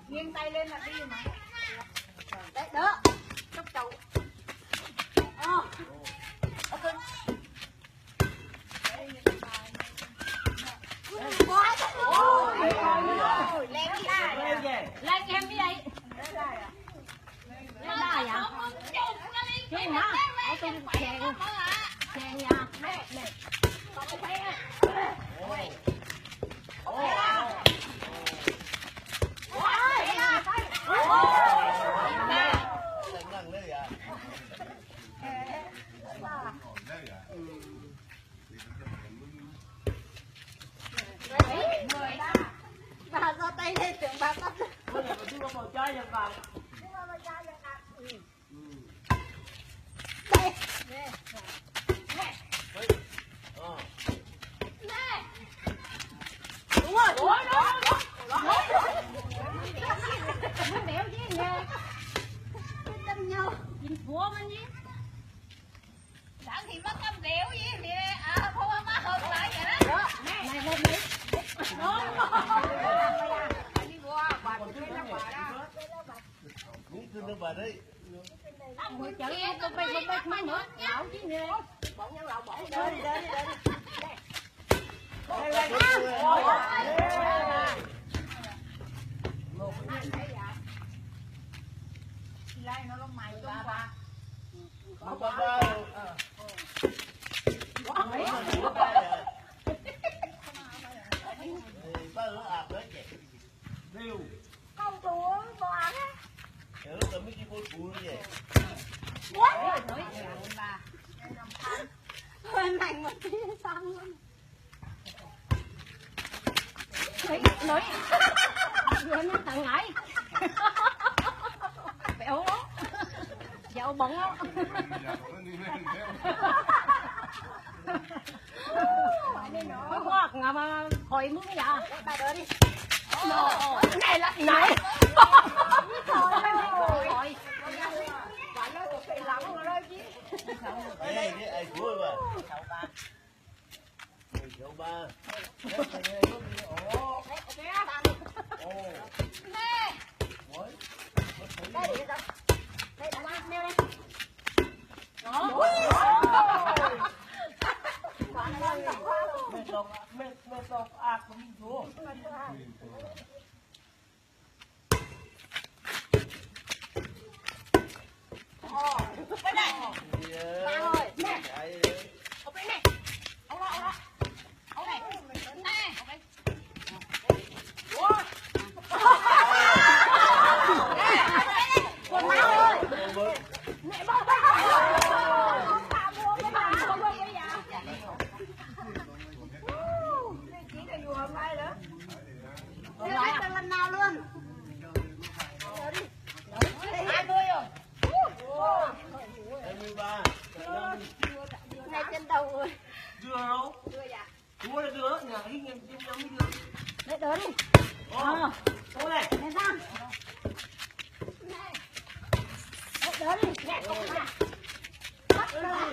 Nghiêng tay lên là đi mà. Đấy, đỡ. Chốc chậu. Ok. Lên em đi đây. Lên đài à? Cái gì hả? Ở trên chèn. Chèn nha. Nè. Còn cái thấy á. Bà giơ tay lên tưởng bà có bữa này bà chưa một chai được vào. Đây. Nè. Nè. Đúng rồi. Đó. Nó béo chứ nghe. Tâm nhau. Nhìn phố mà nhỉ. Sáng thì mất cam béo gì thì không má hơn lại vậy đó. Đó. Này lên đi. Đó. Đi qua bà chơi nó bà đó. Cũng cứ nó bà đấy. Ngồi chở con bê mai nữa. Lẩu chứ nè. Bọn nhân lẩu bỏ đi. Đi. Lai nó lông mày cho bà. Ba. Ba nó ạp đấy chị. Riu. Không chúa bò á. Nó tao mấy cái bôi phụ như vậy. Quá. Bà. Hơn hành một tí xong luôn. Nói. Vừa nó thằng ngại. Béo đó. Dạo bóng đó. Có khoác mà khỏi muốn cái gì. Bà đỡ đi. Này là này. Thôi. Bà nói một cái lắm rồi đó chứ. Ê, cái ai cuối bà. Chậu ba. Nè. Đây đi đâu? Đây đã lát neo đây. Đó. Mẹ lọc ạc của mình chú. Bên này. Ba ơi. Nè. Ở bên này. Ông đó. Ông này. Nè. Ủa. Con Đấy đỡ đi. Ô này. Lên ra. Đấy đỡ đi. Bắt ra.